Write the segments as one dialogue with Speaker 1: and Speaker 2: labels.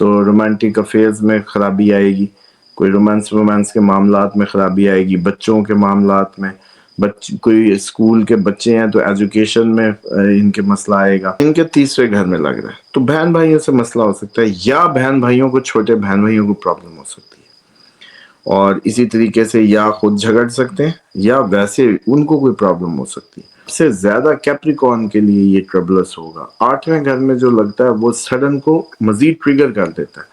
Speaker 1: تو romantic affairs میں خرابی آئے گی، کوئی رومانس کے معاملات میں خرابی آئے گی، بچوں کے معاملات میں، کوئی اسکول کے بچے ہیں تو ایجوکیشن میں ان کے مسئلہ آئے گا، ان کے تیسرے گھر میں لگ رہا ہے۔ تو بہن بھائیوں سے مسئلہ ہو سکتا ہے، یا بہن بھائیوں کو، چھوٹے بہن بھائیوں کو پرابلم ہو سکتی ہے، اور اسی طریقے سے یا خود جھگڑ سکتے ہیں یا ویسے ان کو کوئی پرابلم ہو سکتی ہے۔ سب سے زیادہ کیپریکون کے لیے یہ ٹربلس ہوگا۔ 8ویں گھر میں جو لگتا ہے وہ سڈن کو مزید ٹریگر کر دیتا ہے۔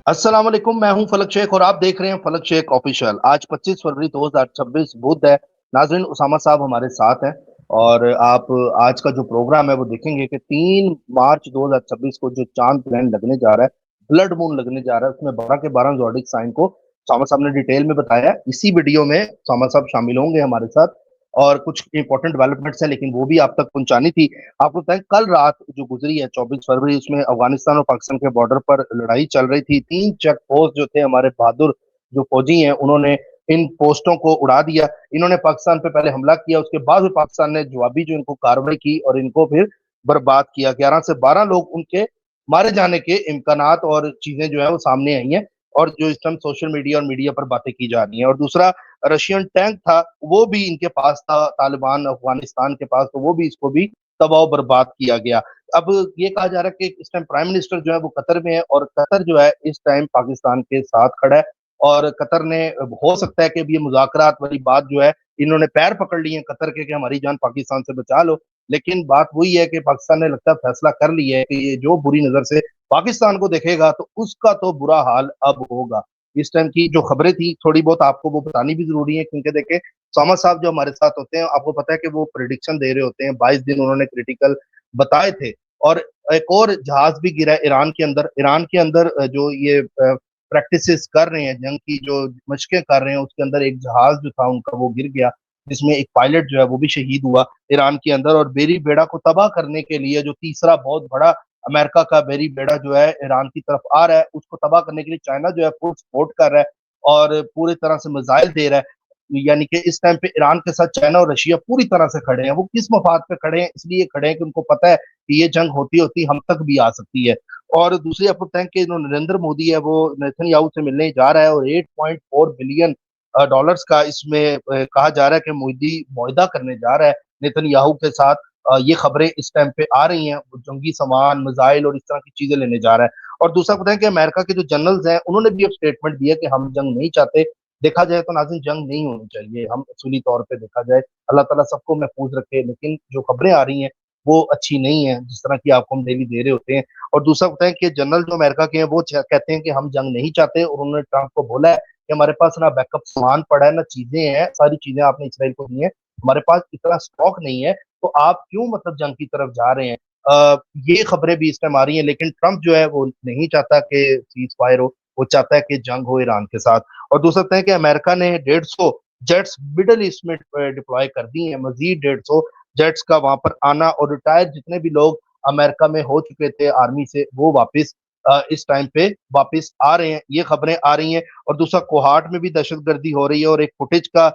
Speaker 2: السلام علیکم، میں ہوں فلک شیخ اور آپ دیکھ رہے ہیں فلک شیخ آفیشیل۔ آج 25 فروری 2026 بدھ ہے۔ ناظرین، اسامہ صاحب ہمارے ساتھ ہیں اور آپ آج کا جو پروگرام ہے وہ دیکھیں گے کہ 3 مارچ 2026 کو جو چاند گرہن لگنے جا رہا ہے، بلڈ مون لگنے جا رہا ہے، اس میں 12 کے 12 زوڈک سائن کو اسامہ صاحب نے ڈیٹیل میں بتایا ہے۔ اسی ویڈیو میں اسامہ صاحب شامل ہوں گے ہمارے ساتھ، اور کچھ امپورٹنٹ ڈیولپمنٹس ہیں لیکن وہ بھی آپ تک پہنچانی تھی۔ آپ کو بتائیں کل رات جو گزری ہے 24 فروری، اس میں افغانستان اور پاکستان کے بارڈر پر لڑائی چل رہی تھی۔ 3 چیک پوسٹ جو تھے ہمارے بہادر جو فوجی ہیں انہوں نے ان پوسٹوں کو اڑا دیا۔ انہوں نے پاکستان پہ پہلے حملہ کیا، اس کے بعد پاکستان نے جوابی جو ان کو کارروائی کی اور ان کو پھر برباد کیا۔ 11 سے 12 لوگ ان کے مارے جانے کے امکانات اور چیزیں جو ہیں وہ سامنے آئی ہیں، اور جو اس ٹائم سوشل میڈیا اور میڈیا پر باتیں کی جا رہی ہیں۔ اور دوسرا رشین ٹینک تھا، وہ بھی ان کے پاس تھا، طالبان افغانستان کے پاس، تو وہ بھی اس کو بھی تباہ و برباد کیا گیا۔ اب یہ کہا جا رہا ہے کہ اس ٹائم پرائم منسٹر جو ہے وہ قطر میں ہے، اور قطر جو ہے اس ٹائم پاکستان کے ساتھ کھڑا ہے، اور قطر نے ہو سکتا ہے کہ اب یہ مذاکرات والی بات جو ہے انہوں نے پیر پکڑ لی ہیں قطر کے کہ ہماری جان پاکستان سے بچا لو، لیکن بات وہی ہے کہ پاکستان نے لگتا ہے فیصلہ کر لیا ہے کہ یہ جو بری نظر سے پاکستان کو دیکھے گا تو اس کا تو برا حال اب ہوگا۔ اس ٹائم کی جو خبریں تھیں تھوڑی بہت آپ کو وہ بتانی بھی ضروری ہے، کیونکہ دیکھیں سامہ صاحب جو ہمارے ساتھ ہوتے ہیں، آپ کو پتا ہے کہ وہ پریڈکشن دے رہے ہوتے ہیں۔ 22 دن انہوں نے کریٹیکل بتائے تھے، اور ایک اور جہاز بھی گرا ہے ایران کے اندر جو یہ پریکٹسز کر رہے ہیں، جنگ کی جو مشقیں کر رہے ہیں، اس کے اندر ایک جہاز جو تھا ان کا وہ گر گیا، جس میں ایک پائلٹ جو ہے وہ بھی شہید ہوا ایران کے اندر۔ اور بیری بیڑا کو تباہ کرنے کے لیے جو تیسرا بہت بڑا امریکہ کا بیری بیڑا جو ہے ایران کی طرف آ رہا ہے، اس کو تباہ کرنے کے لیے چائنا جو ہے فل سپورٹ کر رہا ہے اور پوری طرح سے میزائل دے رہا ہے۔ یعنی کہ اس ٹائم پہ ایران کے ساتھ چائنا اور رشیا پوری طرح سے کھڑے ہیں۔ وہ کس مفاد پہ کھڑے ہیں؟ اس لیے کھڑے ہیں کہ ان کو پتہ ہے کہ یہ جنگ ہوتی ہوتی ہم تک بھی آ سکتی ہے۔ اور دوسری آپ کو بتائیں کہ نریندر مودی ہے وہ نیتن یاہو سے ملنے جا رہا ہے، اور 8.4 بلین ڈالرز کا اس میں کہا جا رہا ہے کہ مودی معاہدہ کرنے جا رہا ہے نیتن یاہو کے ساتھ۔ یہ خبریں اس ٹائم پہ آ رہی ہیں، جنگی سامان، میزائل اور اس طرح کی چیزیں لینے جا رہا ہے۔ اور دوسرا پتہ ہے کہ امریکہ کے جو جنرلز ہیں انہوں نے بھی اب اسٹیٹمنٹ دیا کہ ہم جنگ نہیں چاہتے۔ دیکھا جائے تو ناظرین جنگ نہیں ہونی چاہیے، ہم اصولی طور پہ دیکھا جائے اللہ تعالیٰ سب کو محفوظ رکھے، لیکن جو خبریں آ رہی ہیں وہ اچھی نہیں ہیں، جس طرح کی آپ کو ہم ڈیلی دے رہے ہوتے ہیں۔ اور دوسرا بتائیں کہ جنرل جو امریکہ کے ہیں وہ کہتے ہیں کہ ہم جنگ نہیں چاہتے، اور انہوں نے ٹرمپ کو بولا ہے کہ ہمارے پاس نہ بیک اپ سامان پڑا ہے، نہ چیزیں ہیں، ساری چیزیں آپ نے اسرائیل کو دی ہیں، ہمارے پاس اتنا اسٹاک نہیں ہے، تو آپ کیوں مطلب جنگ کی طرف جا رہے ہیں؟ یہ خبریں بھی اس ٹائم آ رہی ہیں، لیکن ٹرمپ جو ہے وہ نہیں چاہتا کہ سیز فائر ہو، وہ چاہتا ہے کہ جنگ ہو ایران کے ساتھ۔ اور دوسرا ہے کہ امریکہ نے 150 جیٹس مڈل ایسٹ میں ڈپلوائے کر دی ہیں، مزید 150 جیٹس کا وہاں پر آنا، اور ریٹائر جتنے بھی لوگ امریکہ میں ہو چکے تھے آرمی سے وہ واپس اس ٹائم پہ واپس آ رہے ہیں، یہ خبریں آ رہی ہیں۔ اور دوسرا کوہاٹ میں بھی دہشت گردی ہو رہی ہے، اور ایک فوٹیج کا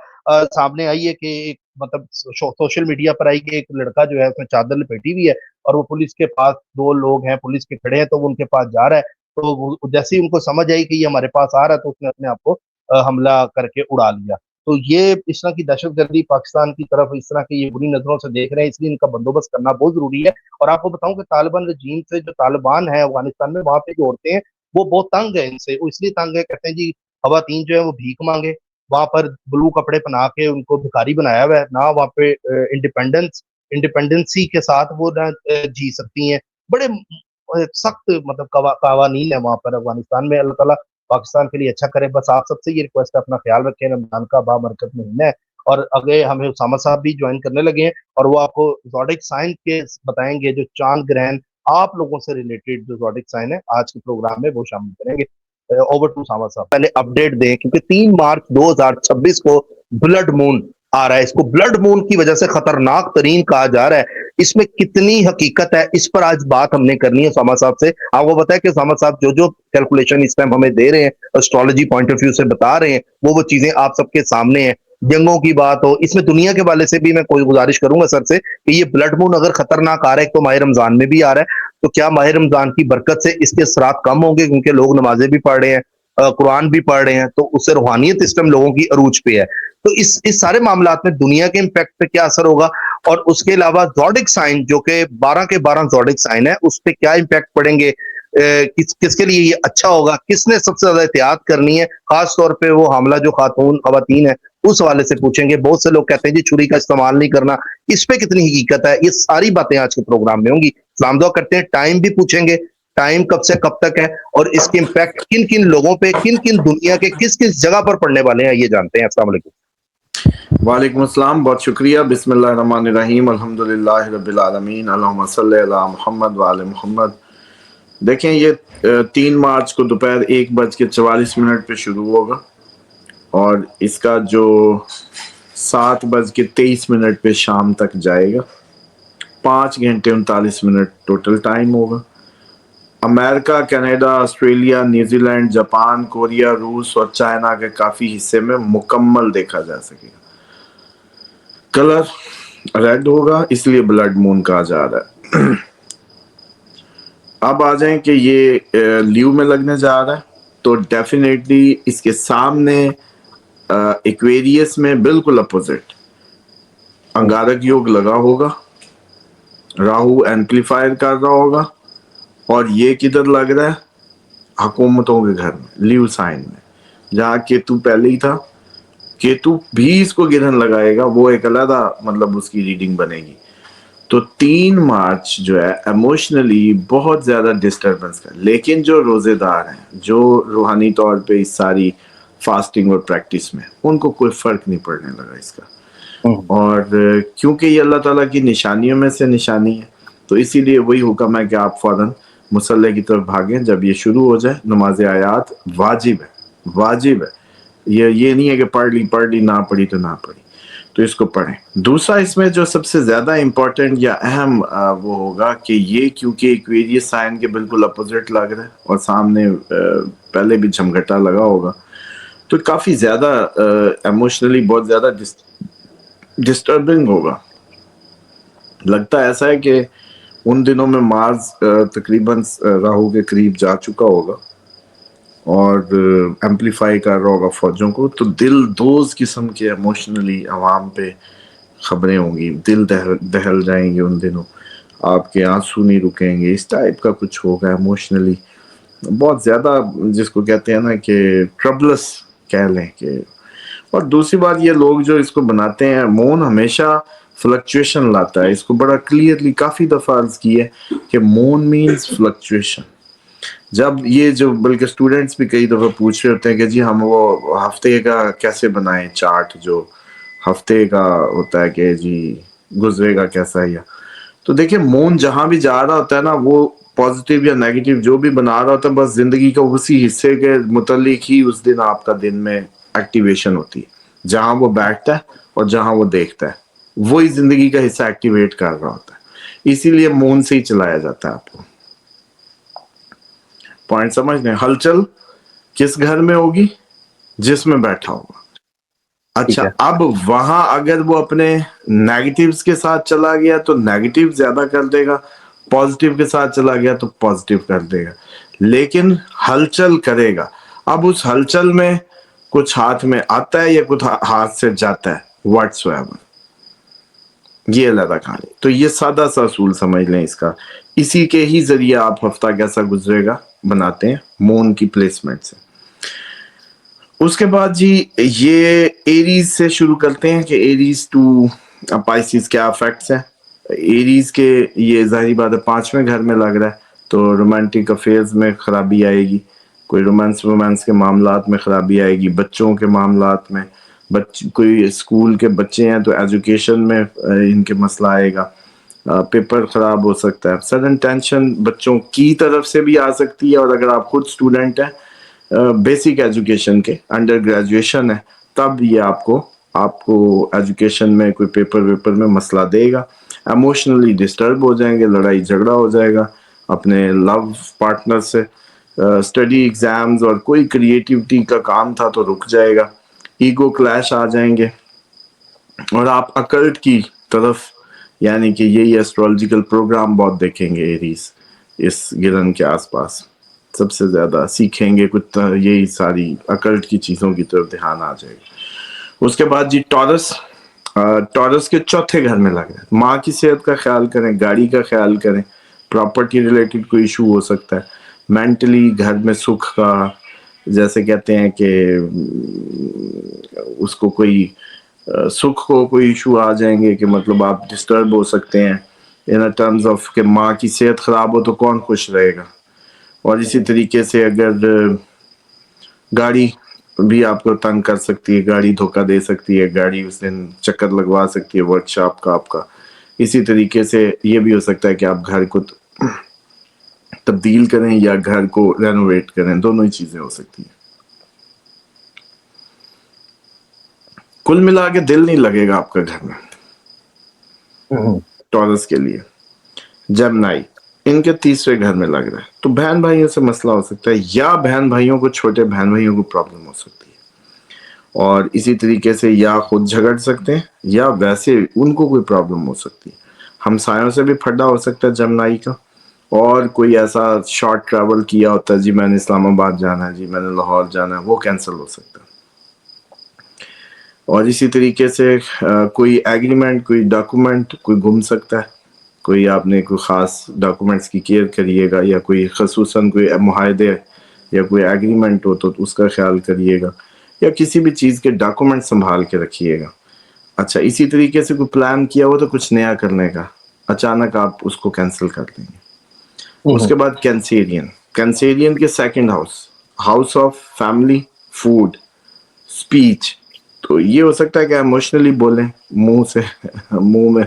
Speaker 2: سامنے آئی ہے کہ ایک مطلب سوشل میڈیا پر آئی کہ ایک لڑکا جو ہے اس میں چادر لپیٹی ہوئی ہے، اور وہ پولیس کے پاس 2 لوگ ہیں پولیس کے کھڑے ہیں، تو وہ ان کے پاس جا رہا ہے، تو وہ جیسے ہی ان کو سمجھ آئی کہ یہ ہمارے پاس آ رہا ہے تو اس نے اپنے آپ کو حملہ کر کے اڑا لیا۔ تو یہ اس طرح کی دہشت گردی پاکستان کی طرف اس طرح کی یہ بری نظروں سے دیکھ رہے ہیں، اس لیے ان کا بندوبست کرنا بہت ضروری ہے۔ اور آپ کو بتاؤں کہ طالبان رجیم سے جو طالبان ہیں افغانستان میں، وہاں پہ جو عورتیں ہیں وہ بہت تنگ ہیں ان سے، وہ اس لیے تنگ ہے، کہتے ہیں جی خواتین جو ہے وہ بھیک مانگے، وہاں پر بلو کپڑے پہنا کے ان کو بھکاری بنایا ہوا ہے، نہ وہاں پہ انڈیپینڈنسی کے ساتھ وہ نہ جی سکتی ہیں۔ بڑے سخت مطلب قوانین ہیں وہاں پر افغانستان میں۔ اللہ تعالیٰ پاکستان کے لیے اچھا کرے۔ بس آپ سب سے یہ ریکویسٹ ہے اپنا خیال رکھیں، رمضان کا بابرکت مہینہ ہے، اور اگلے ہمیں اسامہ صاحب بھی جوائن کرنے لگے ہیں، اور وہ آپ کو زوڈک سائن کے بتائیں گے، جو چاند گرہن آپ لوگوں سے ریلیٹڈ جو زوڈک سائن ہے آج کے پروگرام میں وہ شامل کریں گے۔ اوور ٹو اسامہ صاحب، پہلے اپڈیٹ دیں کیونکہ 3 مارچ 2026 کو بلڈ مون آ رہا ہے۔ اس کو بلڈ مون کی وجہ سے خطرناک ترین کہا جا رہا ہے۔ اس میں کتنی حقیقت ہے، اس پر آج بات ہم نے کرنی ہے اسامہ صاحب سے. آپ کو پتا ہے کہ اسامہ صاحب جو کیلکولیشن اس ٹائم ہمیں دے رہے ہیں اسٹرالوجی پوائنٹ آف ویو سے بتا رہے ہیں، وہ چیزیں آپ سب کے سامنے ہیں. جنگوں کی بات ہو، اس میں دنیا کے والے سے بھی میں کوئی گزارش کروں گا سر سے کہ یہ بلڈ مون اگر خطرناک آ رہا ہے تو ماہ رمضان میں بھی آ رہا ہے، تو کیا ماہ رمضان کی برکت سے اس کے اثرات کم ہوں گے؟ کیونکہ لوگ نمازیں بھی پڑھ رہے ہیں، قرآن بھی پڑھ رہے ہیں، تو اس سے روحانیت اس ٹائم لوگوں کی عروج پہ ہے. تو اس سارے معاملات میں دنیا کے امپیکٹ پہ کیا اثر ہوگا، اور اس کے علاوہ زوڈک سائن جو کہ 12 کے 12 زوڈک سائن ہے، اس پہ کیا امپیکٹ پڑیں گے، کس کے لیے یہ اچھا ہوگا، کس نے سب سے زیادہ احتیاط کرنی ہے، خاص طور پہ وہ حاملہ جو خواتین ہیں اس حوالے سے پوچھیں گے. بہت سے لوگ کہتے ہیں جی چھری کا استعمال نہیں کرنا، اس پہ کتنی حقیقت ہے؟ یہ ساری باتیں آج کے پروگرام میں ہوں گی. سلام دعا کرتے ہیں. ٹائم بھی پوچھیں گے، ٹائم کب سے کب تک ہے، اور اس کے امپیکٹ کن کن لوگوں پہ، کن کن دنیا کے کس کس جگہ پر پڑنے والے ہیں، یہ جانتے ہیں. السلام علیکم.
Speaker 1: وعلیکم السلام، بہت شکریہ. بسم اللہ الرحمن الرحیم، الحمدللہ رب العالمین، اللہم صلی علی محمد وعلی محمد. دیکھیں یہ 3 مارچ کو دوپہر 1:44 پہ شروع ہوگا، اور اس کا جو 7:23 پہ شام تک جائے گا. 5 گھنٹے 39 منٹ ٹوٹل ٹائم ہوگا. America, Canada, Australia, New Zealand, Japan, Korea, روس اور چائنا کے کافی حصے میں مکمل دیکھا جا سکے گا. کلر ریڈ ہوگا، اس لیے بلڈ مون کہا جا رہا ہے. اب آ جائیں کہ یہ لیو میں لگنے جا رہا ہے، تو ڈیفینیٹلی اس کے سامنے ایکویریس میں بالکل اپوزٹ انگارک یوگ لگا ہوگا، راہو ایمپلیفائر کر رہا ہوگا، اور یہ کدھر لگ رہا ہے؟ حکومتوں کے گھر میں، لیو سائن میں، جہاں کیتو پہلے ہی تھا. کیتو بھی اس کو گرہن لگائے گا، وہ ایک علیحدہ مطلب اس کی ریڈنگ بنے گی. تو 3 مارچ جو ہے ایموشنلی بہت زیادہ ڈسٹربنس کا، لیکن جو روزے دار ہیں، جو روحانی طور پہ اس ساری فاسٹنگ اور پریکٹس میں، ان کو کوئی فرق نہیں پڑنے لگا اس کا. اور کیونکہ یہ اللہ تعالیٰ کی نشانیوں میں سے نشانی ہے، تو اسی لیے وہی حکم ہے کہ آپ فوراً مصلی کی طرف بھاگیں. جب یہ شروع ہو جائے، نماز آیات واجب ہے، واجب ہے. یہ نہیں ہے کہ پڑھ لی نہ پڑھی تو نہ پڑھی، تو اس کو پڑھیں. دوسرا اس میں جو سب سے زیادہ امپورٹنٹ یا اہم وہ ہوگا کہ یہ کیونکہ ایکویریس سائن کے بالکل اپوزٹ لگ رہا ہے، اور سامنے پہلے بھی جھمگھٹا لگا ہوگا، تو کافی زیادہ ایموشنلی بہت زیادہ ڈسٹربنگ ہوگا. لگتا ایسا ہے کہ ان دنوں میں مارس تقریباً راہو کے قریب جا چکا ہوگا اور ایمپلیفائی کر رہا ہوگا فوجوں کو. تو دل دوز قسم کے ایموشنلی عوام پہ خبریں ہوں گی، دل دہل جائیں گے ان دنوں، آپ کے آنسو نہیں رکیں گے، اس ٹائپ کا کچھ ہوگا ایموشنلی بہت زیادہ، جس کو کہتے ہیں نا کہ ٹربلس کہہ لیں کہ. اور دوسری بات، یہ لوگ جو اس کو بناتے ہیں، مون ہمیشہ فلکچویشن لاتا ہے. اس کو بڑا کلیئرلی کافی دفعہ عرض کی ہے کہ مون مینز فلکچویشن. جب یہ جو بلکہ اسٹوڈنٹس بھی کئی دفعہ پوچھ رہے ہوتے ہیں کہ جی ہم وہ ہفتے کا کیسے بنائیں چارٹ، جو ہفتے کا ہوتا ہے کہ جی گزرے گا کیسا. یا تو دیکھیں مون جہاں بھی جا رہا ہوتا ہے نا، وہ پازیٹیو یا نیگیٹو جو بھی بنا رہا ہوتا ہے، بس زندگی کا اسی حصے کے متعلق ہی اس دن آپ کا دن میں ایکٹیویشن ہوتی ہے. جہاں وہ بیٹھتا ہے اور جہاں وہ دیکھتا ہے، وہی زندگی کا حصہ ایکٹیویٹ کر رہا ہوتا ہے. اسی لیے مون سے ہی چلایا جاتا ہے. آپ کو پوائنٹ سمجھ لیں. ہلچل کس گھر میں ہوگی؟ جس میں بیٹھا ہوگا.
Speaker 2: ٹھیک
Speaker 1: اچھا،
Speaker 2: ہے.
Speaker 1: اب وہاں اگر وہ اپنے نیگیٹیوز کے ساتھ چلا گیا تو نیگیٹیو زیادہ کر دے گا، پازیٹیو کے ساتھ چلا گیا تو پازیٹیو کر دے گا، لیکن ہلچل کرے گا. اب اس ہلچل میں کچھ ہاتھ میں آتا ہے یا کچھ ہاتھ سے جاتا ہے، واٹس ایور، یہ علیحدہ کہانی. تو یہ سادہ سا اصول سمجھ لیں اس کا. اسی کے ہی ذریعے آپ ہفتہ کیسا گزرے گا بناتے ہیں مون کی پلیسمنٹ سے. اس کے بعد جی یہ ایریز سے شروع کرتے ہیں کہ ایریز ٹو پائسیز کیا افیکٹس ہیں. ایریز کے یہ ظاہری بات ہے 5ویں گھر میں لگ رہا ہے، تو رومانٹک افیئرز میں خرابی آئے گی، کوئی رومانس کے معاملات میں خرابی آئے گی، بچوں کے معاملات میں، کوئی اسکول کے بچے ہیں تو ایجوکیشن میں ان کے مسئلہ آئے گا، پیپر خراب ہو سکتا ہے. سڈن ٹینشن بچوں کی طرف سے بھی آ سکتی ہے، اور اگر آپ خود اسٹوڈنٹ ہیں بیسک ایجوکیشن کے، انڈر گریجویشن ہے، تب یہ آپ کو ایجوکیشن میں کوئی پیپر ویپر میں مسئلہ دے گا. ایموشنلی ڈسٹرب ہو جائیں گے, لڑائی جھگڑا ہو جائے گا اپنے لو پارٹنر سے, اسٹڈی ایگزامز اور کوئی کریٹیوٹی کا کام تھا تو رک جائے گا, ایگو کلیش آ جائیں گے, اور آپ اکلٹ کی طرف یعنی کہ یہی ایسٹرولوجیکل پروگرام بہت دیکھیں گے ایریز اس گرہن کے آس پاس, سب سے زیادہ سیکھیں گے کچھ یہی ساری اکلٹ کی چیزوں کی طرف دھیان آ جائے گا. اس کے بعد جی ٹورس, ٹورس کے چوتھے گھر میں لگ رہا ہے, ماں کی صحت کا خیال کریں, گاڑی کا خیال کریں, پراپرٹی ریلیٹڈ کوئی ایشو ہو سکتا ہے, مینٹلی گھر میں سکھ کا, جیسے کہتے ہیں کہ اس کو کوئی سکھ کو کوئی ایشو آ جائیں گے کہ مطلب آپ ڈسٹرب ہو سکتے ہیں ان ٹرمز آف کہ ماں کی صحت خراب ہو تو کون خوش رہے گا. اور اسی طریقے سے اگر گاڑی بھی آپ کو تنگ کر سکتی ہے, گاڑی دھوکہ دے سکتی ہے, گاڑی اس دن چکر لگوا سکتی ہے ورک شاپ کا آپ کا. اسی طریقے سے یہ بھی ہو سکتا ہے کہ آپ گھر کو تبدیل کریں یا گھر کو رینوویٹ کریں, دونوں ہی چیزیں ہو سکتی ہیں. کل ملا کے دل نہیں لگے گا آپ کا گھر میں ٹورس کے لیے. جمنائی ان کے تیسرے گھر میں لگ رہا ہے تو بہن بھائیوں سے مسئلہ ہو سکتا ہے, یا بہن بھائیوں کو, چھوٹے بہن بھائیوں کو پرابلم ہو سکتی ہے, اور اسی طریقے سے یا خود جھگڑ سکتے ہیں یا ویسے ان کو کوئی پرابلم ہو سکتی ہے. ہمسایوں سے بھی پھڈا ہو سکتا ہے جمنائی کا, اور کوئی ایسا شارٹ ٹریول کیا ہوتا ہے, جی میں نے اسلام آباد جانا ہے, جی میں نے لاہور جانا ہے, وہ کینسل ہو سکتا ہے. اور اسی طریقے سے کوئی ایگریمنٹ, کوئی ڈاکومنٹ کوئی گم سکتا ہے, کوئی آپ نے کوئی خاص ڈاکومنٹس کی کیئر کریے گا, یا کوئی خصوصاً کوئی معاہدے یا کوئی ایگریمنٹ ہو تو اس کا خیال کریے گا, یا کسی بھی چیز کے ڈاکومنٹ سنبھال کے رکھیے گا. اچھا, اسی طریقے سے کوئی پلان کیا ہو تو کچھ نیا کرنے کا, اچانک آپ اس کو کینسل کر دیں گے. اس کے بعد کینسیرین, کینسیرین کے second house, house of family, food, speech, تو یہ ہو سکتا ہے کہ ایموشنلی بولیں, منہ سے منہ میں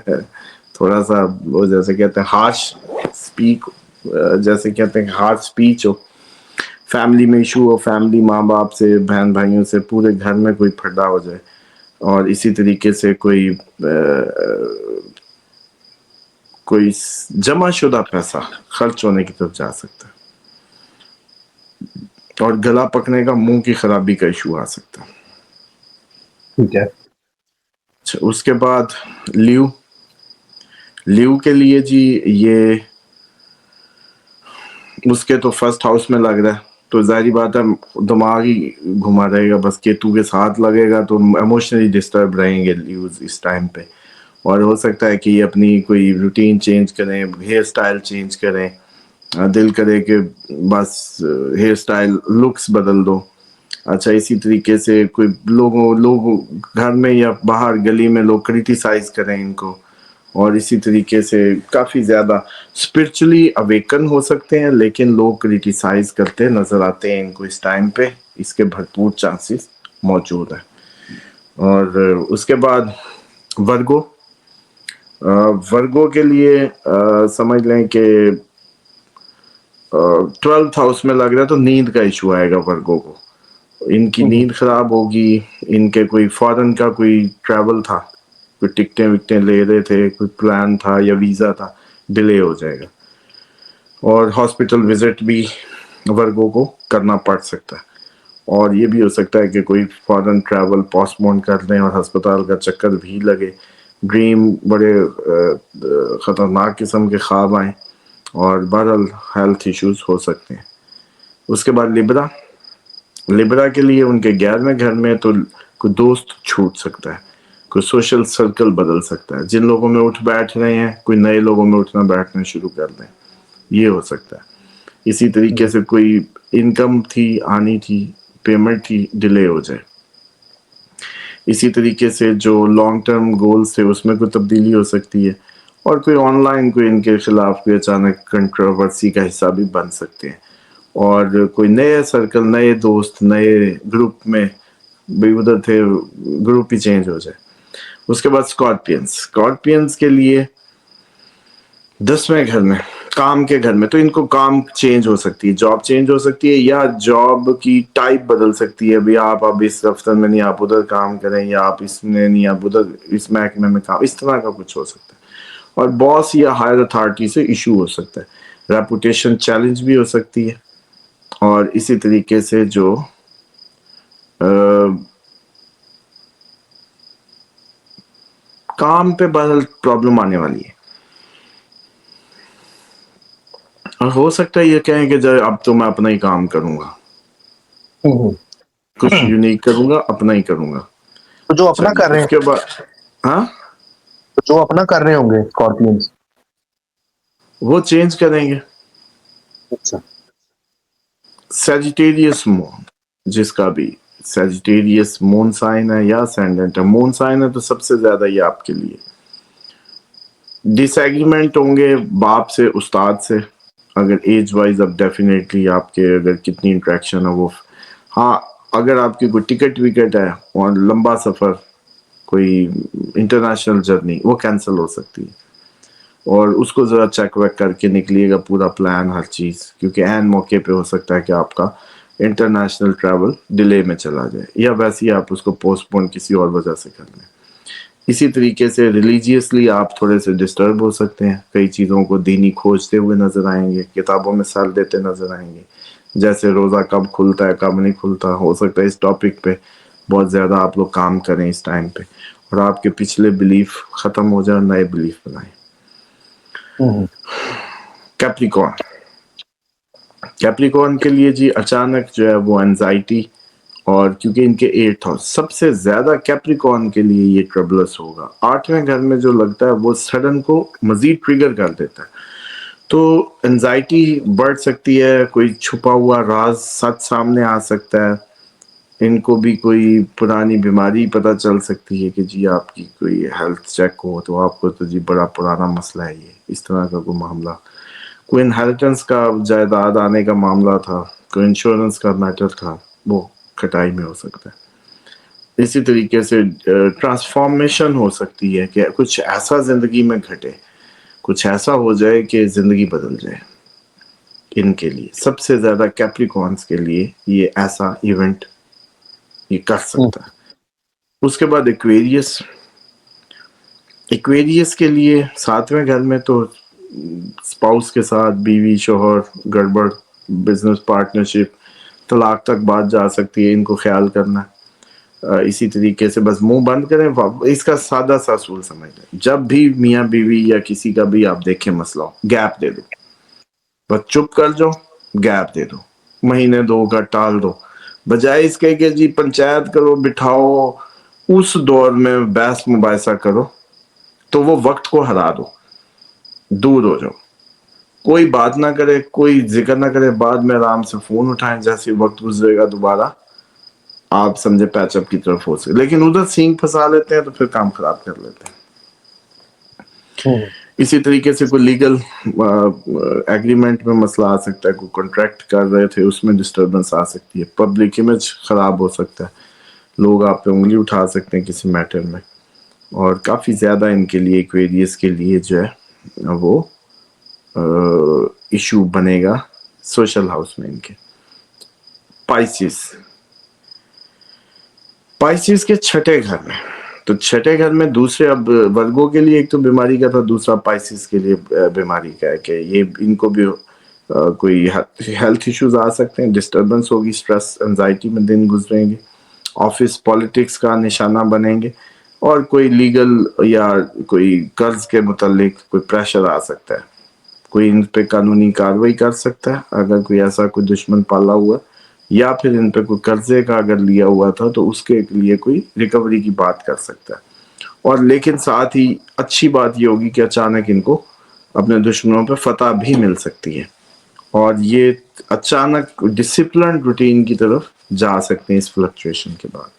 Speaker 1: تھوڑا سا وہ جیسے کہتے ہیں ہارش اسپیک, جیسے کہتے ہیں ہارش اسپیچ ہو, فیملی میں ایشو ہو, فیملی ماں باپ سے, بہن بھائیوں سے, پورے گھر میں کوئی پھڈا ہو جائے, اور اسی طریقے سے کوئی جمع شدہ پیسہ خرچ ہونے کی طرف جا سکتا ہے, اور گلا پکنے کا, منہ کی خرابی کا ایشو آ سکتا ہے.
Speaker 2: ٹھیک ہے.
Speaker 1: اچھا, اس کے بعد لیو, لیو کے لیے جی یہ اس کے تو فرسٹ ہاؤس میں لگ رہا ہے, تو ظاہری بات ہے دماغ ہی گھما رہے گا, بس کیتو کے ساتھ لگے گا تو ایموشنلی ڈسٹرب رہیں گے لیوز اس ٹائم پہ, اور ہو سکتا ہے کہ یہ اپنی کوئی روٹین چینج کریں, ہیئر اسٹائل چینج کریں, دل کرے کہ بس ہیئر اسٹائل لکس بدل دو. اچھا, اسی طریقے سے کوئی لوگ گھر میں یا باہر گلی میں لوگ کرٹیسائز کریں ان کو, اور اسی طریقے سے کافی زیادہ اسپرچولی اویکن ہو سکتے ہیں, لیکن لوگ کرٹیسائز کرتے نظر آتے ہیں ان کو اس ٹائم پہ, اس کے بھرپور چانسز موجود ہیں. اور اس کے بعد ورگو, ورگو کے لیے سمجھ لیں کہ 12th ہاؤس میں لگ رہا ہے تو نیند کا ایشو آئے گا ورگو کو, ان کی نیند خراب ہوگی, ان کے کوئی فارن کا کوئی ٹریول تھا, کوئی ٹکٹیں وکٹیں لے رہے تھے, کوئی پلان تھا یا ویزا تھا, ڈیلے ہو جائے گا, اور ہاسپٹل وزٹ بھی ورگو کو کرنا پڑ سکتا ہے. اور یہ بھی ہو سکتا ہے کہ کوئی فارن ٹریول پوسٹ پون کر دیں اور ہسپتال کا چکر بھی لگے, ڈریم بڑے خطرناک قسم کے خواب آئیں, اور بہرحال ہیلتھ ایشوز ہو سکتے ہیں. اس کے بعد لبرا, لبرا کے لیے ان کے 11ویں گھر میں تو کوئی دوست چھوٹ سکتا ہے, کوئی سوشل سرکل بدل سکتا ہے, جن لوگوں میں اٹھ بیٹھ رہے ہیں کوئی نئے لوگوں میں اٹھنا بیٹھنا شروع کر دیں, یہ ہو سکتا ہے. اسی طریقے سے کوئی انکم تھی آنی تھی, پیمنٹ تھی, ڈیلے ہو جائے. اسی طریقے سے جو لانگ ٹرم گولز تھے اس میں کوئی تبدیلی ہو سکتی ہے, اور کوئی آن لائن کوئی ان کے خلاف کوئی اچانک کنٹروورسی کا حصہ بھی بن سکتے ہیں, اور کوئی نئے سرکل, نئے دوست, نئے گروپ میں بھی ادھر تھے گروپ ہی چینج ہو جائے. اس کے بعد اسکارپینس, اسکارپینس کے لیے 10ویں گھر میں, کام کے گھر میں, تو ان کو کام چینج ہو سکتی ہے, جاب چینج ہو سکتی ہے, یا جاب کی ٹائپ بدل سکتی ہے, ابھی آپ اب اس دفتر میں نہیں آپ ادھر کام کریں, یا آپ اس میں نہیں آپ ادھر اس محکمے میں کام, اس طرح کا کچھ ہو سکتا ہے. اور باس یا ہائر اتھارٹی سے ایشو ہو سکتا ہے، ریپوٹیشن چیلنج بھی ہو سکتی ہے، اور اسی طریقے سے جو کام پہ بہرحال پرابلم آنے والی ہے، اور ہو سکتا ہے یہ کہیں کہ جو اب تو میں اپنا ہی کام کروں گا، کچھ یونیک کروں گا، اپنا ہی کروں گا.
Speaker 2: تو جو اپنا
Speaker 1: چلیے
Speaker 2: کر رہے
Speaker 1: اس
Speaker 2: ہیں،
Speaker 1: کے بعد ہاں
Speaker 2: جو اپنا کر رہے ہوں گے اسکارپینس،
Speaker 1: وہ چینج کریں گے.
Speaker 2: اچھا
Speaker 1: سیجیٹیریس مون، جس کا بھی سیجیٹیریس مون سائن ہے یا سینڈنٹ ہے، مون سائن ہے تو سب سے زیادہ یہ آپ کے لیے ڈس ایگریمنٹ ہوں گے باپ سے، استاد سے، اگر ایج وائز اب ڈیفینیٹلی آپ کے اگر کتنی انٹریکشن ہے وہ، ہاں اگر آپ کی کوئی ٹکٹ وکٹ ہے اور لمبا سفر، کوئی انٹرنیشنل جرنی، وہ کینسل ہو سکتی ہے، اور اس کو ذرا چیک ویک کر کے نکلیے گا پورا پلان ہر چیز، کیونکہ عین موقع پہ ہو سکتا ہے کہ آپ کا انٹرنیشنل ٹریول ڈیلے میں چلا جائے، یا ویسے ہی آپ اس کو پوسٹ پون کسی اور وجہ سے کر لیں. اسی طریقے سے ریلیجیسلی آپ تھوڑے سے ڈسٹرب ہو سکتے ہیں، کئی چیزوں کو دینی کھوجتے ہوئے نظر آئیں گے، کتابوں میں سر دیتے نظر آئیں گے، جیسے روزہ کب کھلتا ہے کب نہیں کھلتا. ہو سکتا ہے اس ٹاپک پہ بہت زیادہ آپ لوگ کام کریں اس ٹائم پہ، اور آپ کے پچھلے بلیف ختم ہو جائیں، نئے بلیف بنائیں. کیپریکون، کیپریکون کے لیے جی اچانک جو ہے وہ انزائٹی، اور کیونکہ ان کے 8 ہاؤس سب سے زیادہ کیپریکون کے لیے یہ ٹربلس ہوگا. 8ویں گھر میں جو لگتا ہے وہ سڈن کو مزید ٹریگر کر دیتا ہے، تو انزائٹی بڑھ سکتی ہے، کوئی چھپا ہوا راز سچ سامنے آ سکتا ہے. ان کو بھی کوئی پرانی بیماری پتہ چل سکتی ہے کہ جی آپ کی کوئی ہیلتھ چیک ہو تو آپ کو تو جی بڑا پرانا مسئلہ ہے، یہ اس طرح کا کوئی معاملہ، کوئی انہیریٹنس کا جائیداد آنے کا معاملہ تھا، کوئی انشورنس کا میٹر تھا، وہ کھٹائی میں ہو سکتا ہے. اسی طریقے سے ٹرانسفارمیشن ہو سکتی ہے کہ کچھ ایسا زندگی میں گھٹے، کچھ ایسا ہو جائے کہ زندگی بدل جائے. ان کے لیے سب سے زیادہ کیپریکونس کے لیے یہ ایسا ایونٹ یہ کر سکتا ہے. اس کے بعد ایکویریس، ایکویریس کے لیے 7ویں گھر میں تو اسپاؤس کے ساتھ بیوی شوہر گڑبڑ، بزنس پارٹنرشپ، طلاق تک بات جا سکتی ہے، ان کو خیال کرنا. اسی طریقے سے بس منہ بند کریں، اس کا سادہ سا اصول سمجھ لیں، جب بھی میاں بیوی یا کسی کا بھی آپ دیکھیں مسئلہ ہو، گیپ دے دو، بس چپ کر جاؤ، گیپ دے دو، مہینے 2 کا ٹال دو، بجائے اس کے کہ جی پنچایت کرو بٹھاؤ، اس دور میں بحث مباحثہ کرو، تو وہ وقت کو ہرا دو، دور ہو جاؤ، کوئی بات نہ کرے، کوئی ذکر نہ کرے، بعد میں آرام سے فون اٹھائیں، جیسے وقت گزرے گا دوبارہ آپ سمجھے پیچ اپ کی طرف ہو سکے. لیکن ادھر سینگ پھنسا لیتے ہیں تو پھر کام خراب کر لیتے ہیں. اسی طریقے سے کوئی لیگل ایگریمنٹ میں مسئلہ آ سکتا ہے، کوئی کانٹریکٹ کر رہے تھے اس میں ڈسٹربنس آ سکتی ہے، پبلک امیج خراب ہو سکتا ہے، لوگ آپ پہ انگلی اٹھا سکتے ہیں کسی میٹر میں. اور کافی زیادہ ان کے لیے ایکویریس کے لیے جو ہے وہ ایشو بنے گا سوشل ہاؤس میں ان کے. پائسس، پائسس کے 6 گھر میں، تو 6 گھر میں دوسرے اب ورگوں کے لیے ایک تو بیماری کا تھا، دوسرا پائسس کے لیے بیماری کا ہے کہ یہ ان کو بھی کوئی ہیلتھ ایشوز آ سکتے ہیں، ڈسٹربنس ہوگی، اسٹریس انزائٹی میں دن گزریں گے، آفس پالیٹکس کا نشانہ بنیں گے، اور کوئی لیگل یا کوئی قرض کے متعلق کوئی پریشر آ سکتا ہے، کوئی ان پہ قانونی کارروائی کر سکتا ہے اگر کوئی ایسا کوئی دشمن پالا ہوا، یا پھر ان پہ کوئی قرضے کا اگر لیا ہوا تھا تو اس کے لیے کوئی ریکوری کی بات کر سکتا ہے. اور لیکن ساتھ ہی اچھی بات یہ ہوگی کہ اچانک ان کو اپنے دشمنوں پہ فتح بھی مل سکتی ہے، اور یہ اچانک ڈسپلن روٹین کی طرف جا سکتے ہیں اس فلکچویشن کے بعد.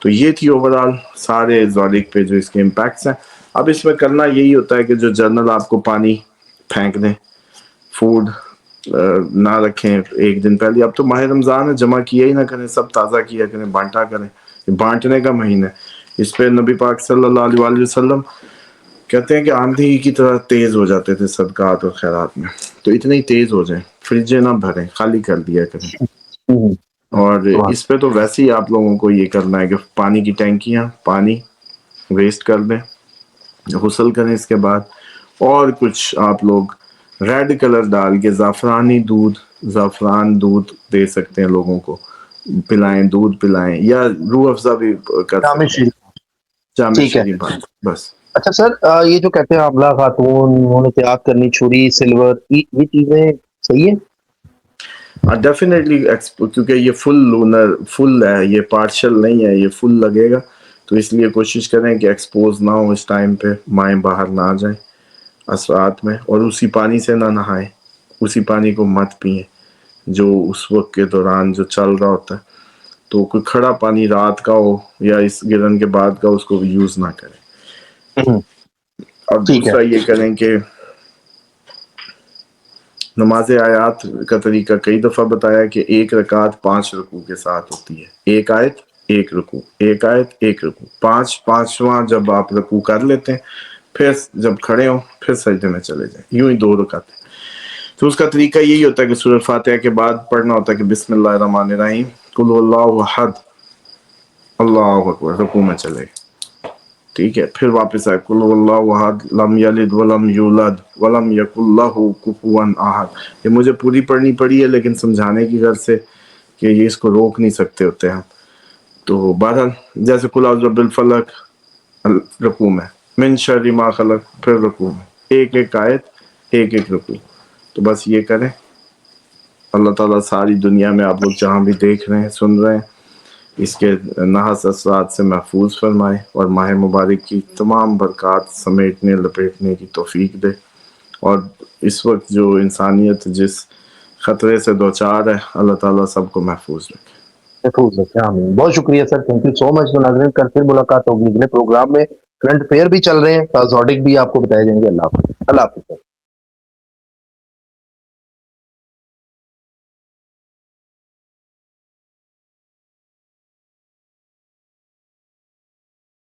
Speaker 1: تو یہ تھی اوورال سارے زوڈک پہ جو اس کے امپیکٹس ہیں. اب اس میں کرنا یہی ہوتا ہے کہ جو جنرل آپ کو پانی پھینک دیں، فوڈ نہ رکھیں 1 دن پہلے. اب تو ماہ رمضان ہے، جمع کیا ہی نہ کریں، سب تازہ کیا کریں، بانٹا کریں، یہ بانٹنے کا مہینہ ہے. اس پہ نبی پاک صلی اللہ علیہ وسلم کہتے ہیں کہ آندھی کی طرح تیز ہو جاتے تھے صدقات اور خیرات میں، تو اتنے ہی تیز ہو جائیں، فریجیں نہ بھریں، خالی کر دیا کریں. اور اس پہ تو ویسے ہی آپ لوگوں کو یہ کرنا ہے کہ پانی کی ٹینکیاں، پانی ویسٹ کر دیں، غسل کریں اس کے بعد، اور کچھ آپ لوگ ریڈ کلر ڈال کے زعفران دودھ دے سکتے ہیں لوگوں کو، پلائیں، دودھ پلائیں، یا روح افزا بھی کر
Speaker 2: جامع
Speaker 1: سکتے ہیں،
Speaker 2: شریف،
Speaker 1: جامع
Speaker 2: ٹھیک ہے.
Speaker 1: شریف بس.
Speaker 2: اچھا سر، یہ جو کہتے ہیں حاملہ خاتون احتیاط کرنی، چھری، سلور، یہ چیزیں صحیح ہے؟
Speaker 1: ڈیفینیٹلی، کیونکہ یہ فل ہے، یہ پارشل نہیں ہے، یہ فل لگے گا، تو اس لیے کوشش کریں کہ ایکسپوز نہ ہو اس ٹائم پہ، مائیں باہر نہ آ جائیں اثرات میں، اور اسی پانی سے نہ نہائیں، اسی پانی کو مت پئیں جو اس وقت کے دوران جو چل رہا ہوتا ہے. تو کوئی کھڑا پانی رات کا ہو یا اس گرن کے بعد کا، اس کو یوز نہ کریں.
Speaker 2: ہوں،
Speaker 1: اور
Speaker 2: ٹھیک ہے.
Speaker 1: دوسرا یہ کریں کہ نماز آیات کا طریقہ کئی دفعہ بتایا کہ ایک رکعت 5 رکوع کے ساتھ ہوتی ہے، ایک آیت ایک رکوع، ایک آیت ایک رکوع، پانچواں جب آپ رکوع کر لیتے ہیں، پھر جب کھڑے ہوں پھر سجدے میں چلے جائیں، یوں ہی 2 رکعتیں. تو اس کا طریقہ یہی ہوتا ہے کہ سورۃ فاتحہ کے بعد پڑھنا ہوتا ہے کہ بسم اللہ الرحمن الرحیم، قل هو اللہ احد، اللہ اکبر، رکوع میں چلے گئے. ٹھیک ہے، پھر واپس آئے قل هو اللہ احد لم یلد ولم یولد ولم یکن لہ کفوا احد. یہ مجھے پوری پڑھنی پڑی ہے لیکن سمجھانے کی غرض سے کہ یہ اس کو روک نہیں سکتے ہوتے ہیں. تو بہرحال جیسے قل اعوذ برب الفلق رکوع میں، من شر ما خلق پھر رکوع میں، ایک ایک آیت ایک ایک رکوع. تو بس یہ کریں. اللہ تعالیٰ ساری دنیا میں آپ لوگ جہاں بھی دیکھ رہے ہیں، سن رہے ہیں، اس کے نحس اثرات سے محفوظ فرمائے، اور ماہ مبارک کی تمام برکات سمیٹنے لپیٹنے کی توفیق دے. اور اس وقت جو انسانیت جس خطرے سے دوچار ہے، اللہ تعالیٰ سب کو محفوظ رکھے.
Speaker 2: محفوظ رکھیں، آمین. بہت شکریہ سر، تھینک یو سو مچ. تو ناظرین، کل پھر ملاقات ہوگی اگلے پروگرام میں. کرنٹ افیئر بھی چل رہے ہیں، تازوڈک بھی آپ کو بتائے جائیں گے. اللہ حافظ. اللہ حافظ.